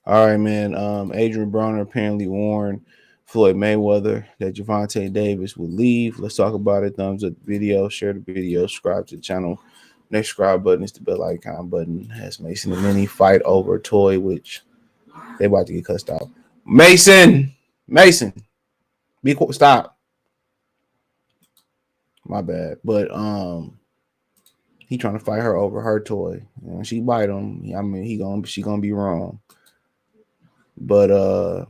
All right, man. Adrien Broner apparently warned Floyd Mayweather that Gervonta Davis would leave. Let's talk about it. Thumbs up the video, share the video, subscribe to the channel. Next subscribe button is the bell icon button. Has Mason and Minnie fight over a toy, which they about to get cussed out. Mason, stop. My bad, but he trying to fight her over her toy. And she bite him. I mean, she gonna be wrong. But yeah,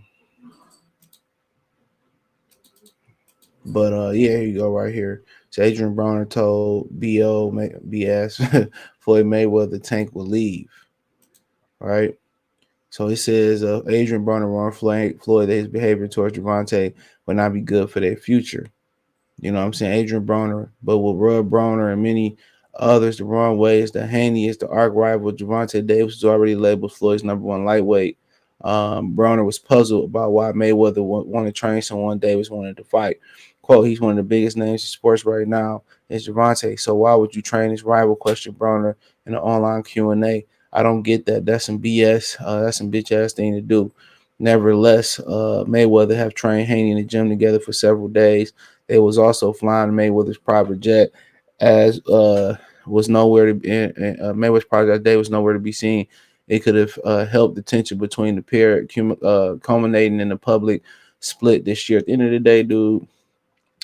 here you go right here. So Adrien Broner told BS Floyd Mayweather Tank will leave. All right. So he says Adrien Broner warned Floyd that his behavior towards Gervonta would not be good for their future. You know what I'm saying? Adrien Broner, but will rub Broner and many others the wrong way is that Haney is the arch rival. Gervonta Davis was already labeled Floyd's #1 lightweight. Broner was puzzled about why Mayweather wanted to train someone Davis wanted to fight. Quote, he's one of the biggest names in sports right now is Gervonta. So why would you train his rival? Questioned Broner in an online Q&A. I don't get that. That's some BS. That's some bitch ass thing to do. Nevertheless, Mayweather have trained Haney in the gym together for several days. They was also flying Mayweather's private jet, as was nowhere to be. Mayweather's private jet was nowhere to be seen. It could have helped the tension between the pair, culminating in the public split this year. At the end of the day, dude,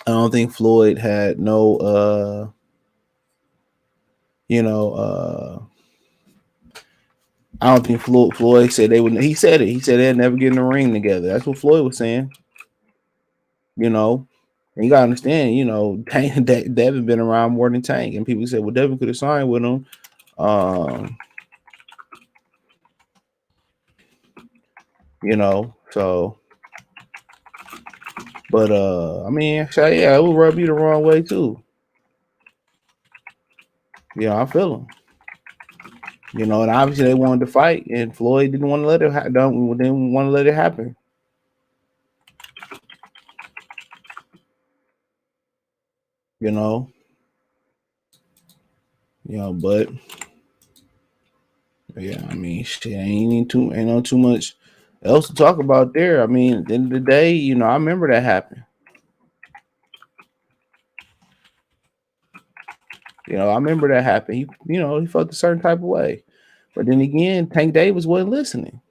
I don't think Floyd had no, you know, I don't think Floyd said they would. He said it. He said they'd never get in the ring together. That's what Floyd was saying. You know, and you gotta understand. You know, Tank, Devin been around more than Tank, and people said, well, Devin could have signed with him. You know, so. But I mean, so yeah, it would rub you the wrong way too. I feel him. And obviously they wanted to fight, and Floyd didn't want to let it didn't want to let it happen. You know, but yeah, I mean, shit, ain't no too much else to talk about there. I mean, at the end of the day, I remember that happened. I remember that happened. He felt a certain type of way, but then again, Tank Davis wasn't listening.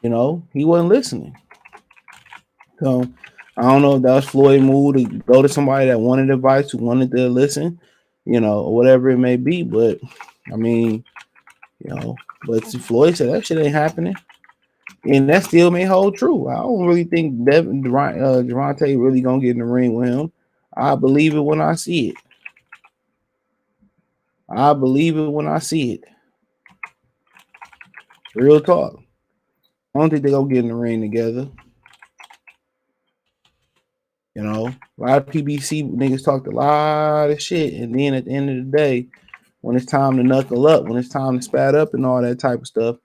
He wasn't listening. So I don't know if that was Floyd move to go to somebody that wanted advice, who wanted to listen, or whatever it may be. But I mean, but Floyd said that shit ain't happening, and that still may hold true. I don't really think Gervonta really gonna get in the ring with him. I believe it when I see it. I believe it when I see it. Real talk. I don't think they gonna get in the ring together. A lot of PBC niggas talked a lot of shit, and then at the end of the day, when it's time to knuckle up, when it's time to spat up and all that type of stuff,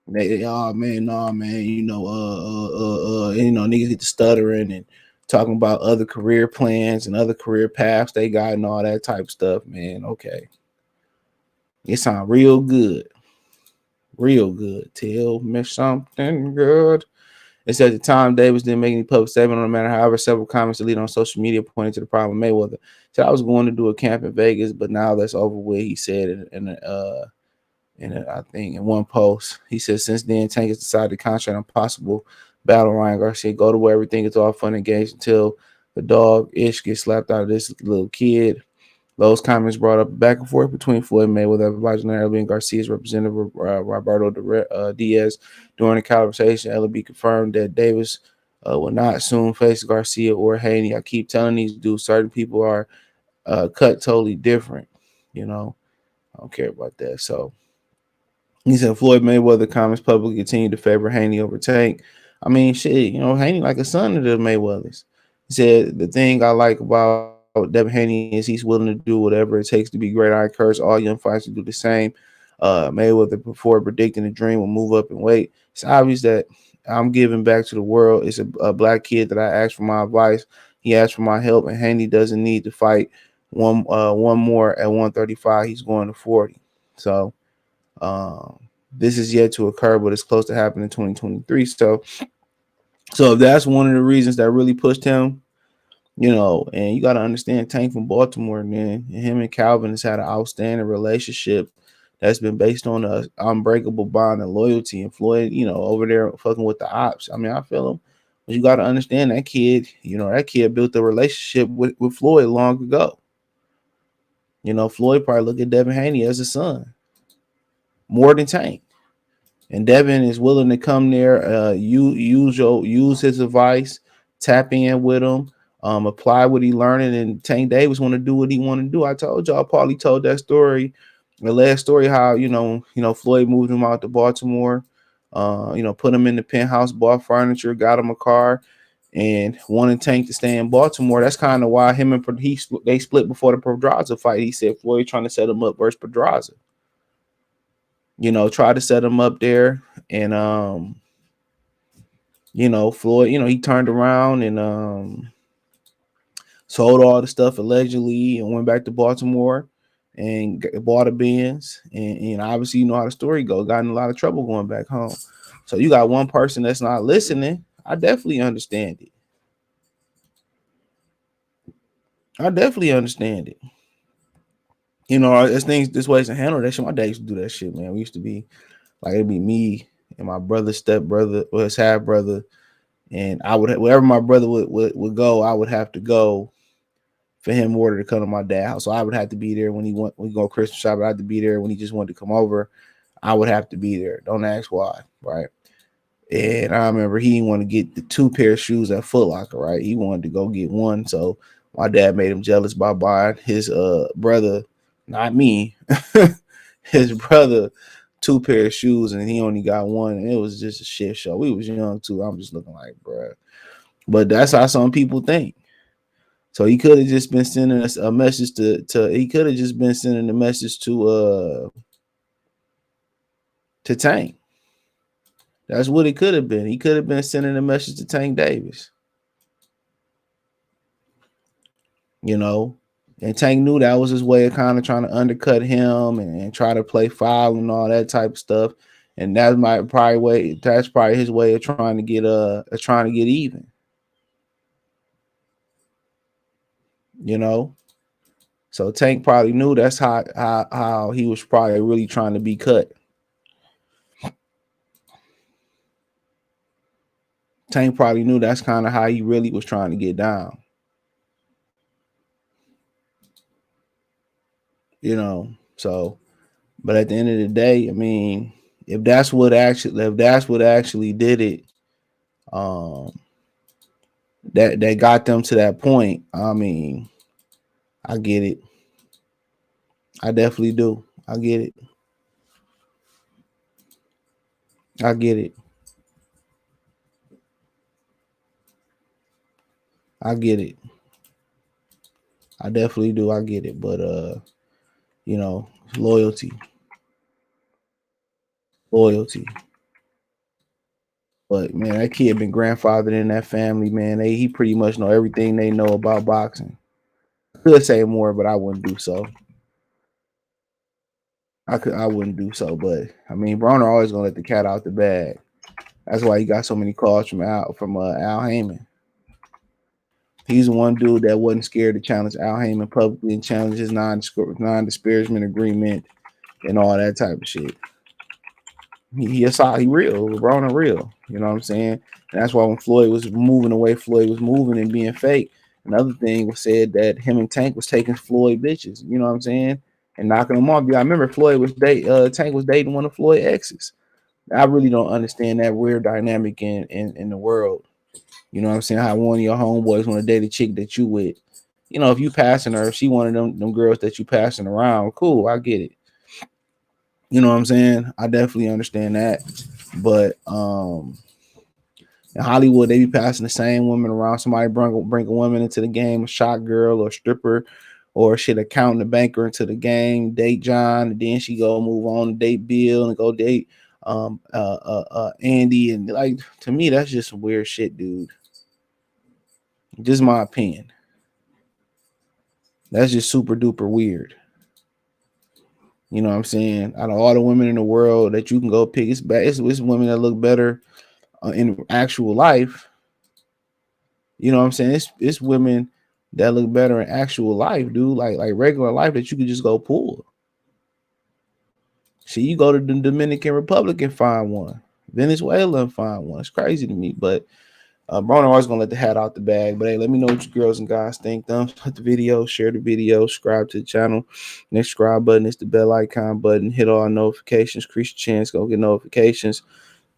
oh man, nah, man, niggas get to stuttering and talking about other career plans and other career paths they got and all that type of stuff, man. Okay. It sound real good. Real good. Tell me something good. It's at the time Davis didn't make any public statement on the matter. However, several comments deleted on social media pointing to the problem with Mayweather. Said I was going to do a camp in Vegas, but now that's over with. He said I think in one post, he said since then Tank has decided to concentrate on possible battle Ryan Garcia. Go to where everything is all fun and games until the dog ish gets slapped out of this little kid. Those comments brought up back and forth between Floyd Mayweather, advisor Adrien Garcia's representative Roberto Diaz. During the conversation, LB confirmed that Davis will not soon face Garcia or Haney. I keep telling these dudes, certain people are cut totally different. I don't care about that. So he said Floyd Mayweather comments publicly continue to favor Haney over Tank. I mean, shit, Haney like a son of the Mayweathers. He said the thing I like about Devin Haney is he's willing to do whatever it takes to be great. I encourage all young fighters to do the same. Mayweather, before predicting the dream, will move up and wait. It's obvious that I'm giving back to the world. It's a black kid that I asked for my advice. He asked for my help, and Haney doesn't need to fight One more at 135. He's going to 40. So this is yet to occur, but it's close to happening in 2023. So if that's one of the reasons that really pushed him, and you got to understand Tank from Baltimore, man, and him and Calvin has had an outstanding relationship that's been based on a unbreakable bond and loyalty. And Floyd, over there fucking with the ops. I mean, I feel him, but you got to understand that kid. That kid built a relationship with Floyd long ago. Floyd probably look at Devin Haney as a son more than Tank. And Devin is willing to come there, use his advice, tap in with him, apply what he learning, and Tank Davis want to do what he want to do. I told y'all, Paulie told that story, the last story, how Floyd moved him out to Baltimore, put him in the penthouse, bought furniture, got him a car, and wanted Tank to stay in Baltimore. That's kind of why him and they split before the Pedraza fight. He said Floyd trying to set him up versus Pedraza. Try to set him up there. And Floyd, he turned around and sold all the stuff allegedly and went back to Baltimore and bought a Benz. And obviously, how the story goes. Got in a lot of trouble going back home. So you got one person that's not listening. I definitely understand it. There's things, this ways to handle that shit. My dad used to do that shit, man. We used to be like, it'd be me and my brother's stepbrother or his half brother. And I would, wherever my brother would go, I would have to go for him in order to come to my dad's house. So I would have to be there when we go Christmas shop. I had to be there when he just wanted to come over. I would have to be there. Don't ask why, right? And I remember he didn't want to get the 2 pair of shoes at Foot Locker, right? He wanted to go get one. So my dad made him jealous by buying his brother, not me, his brother 2 pair of shoes, and he only got one. And it was just a shit show. We was young too. I'm just looking like, bruh. But that's how some people think. So he could have just been sending us a message he could have just been sending a message to Tank. That's what it could have been. He could have been sending a message to Tank Davis. And Tank knew that was his way of kind of trying to undercut him and try to play foul and all that type of stuff. And that's probably his way of trying to get even. So Tank probably knew that's how he was probably really trying to be cut. Tank probably knew that's kind of how he really was trying to get down. So, but at the end of the day, I mean, if that's what actually did it, that got them to that point, I mean, I get it. I definitely do. I get it. I get it. I get it. I definitely do. I get it. But loyalty. But man, that kid been grandfathered in that family, man. He pretty much know everything they know about boxing. I could say more, but I wouldn't do so. I wouldn't do so, but I mean, Broner always gonna let the cat out the bag. That's why he got so many calls from Al Heyman. He's the one dude that wasn't scared to challenge Al Heyman publicly and challenge his non-disparagement agreement and all that type of shit. He real, Broner real. You know what I'm saying? And that's why when Floyd was moving and being fake. Another thing was said that him and Tank was taking Floyd bitches. You know what I'm saying? And knocking them off. I remember Tank was dating one of Floyd exes. I really don't understand that weird dynamic in the world. You know what I'm saying? How one of your homeboys want to date a chick that you with. If you passing her, if she one of them girls that you passing around, cool, I get it. You know what I'm saying? I definitely understand that. But in Hollywood, they be passing the same women around. Somebody bring a woman into the game, a shot girl or a stripper or shit, accountant, a banker into the game, date John, and then she go move on to date Bill and go date Andy. And like, to me, that's just some weird shit, dude. Just my opinion. That's just super duper weird. You know what I'm saying? Out of all the women in the world that you can go pick, it's women that look better in actual life. You know what I'm saying? It's women that look better in actual life, dude. Like regular life that you could just go pull. See, you go to the Dominican Republic and find one, Venezuela and find one. It's crazy to me, but Broner always gonna let the hat out the bag. But hey, let me know what you girls and guys think. Thumbs up the video, share the video, subscribe to the channel. Next subscribe button is the bell icon button. Hit all notifications, increase your chance, go get notifications.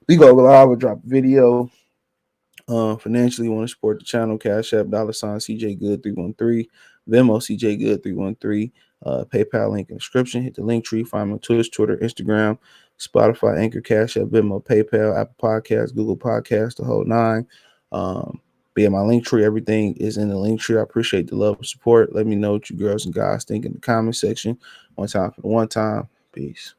We go live or drop a video. Financially, you want to support the channel, Cash App, $ CJ Good 313, Venmo CJ Good 313, PayPal link in the description. Hit the link tree, find me on Twitch, Twitter, Instagram, Spotify, Anchor, Cash App, Venmo, PayPal, Apple Podcasts, Google Podcasts, the whole nine. Be in my link tree. Everything is in the link tree. I appreciate the love and support. Let me know what you girls and guys think in the comment section. One time for the one time. Peace.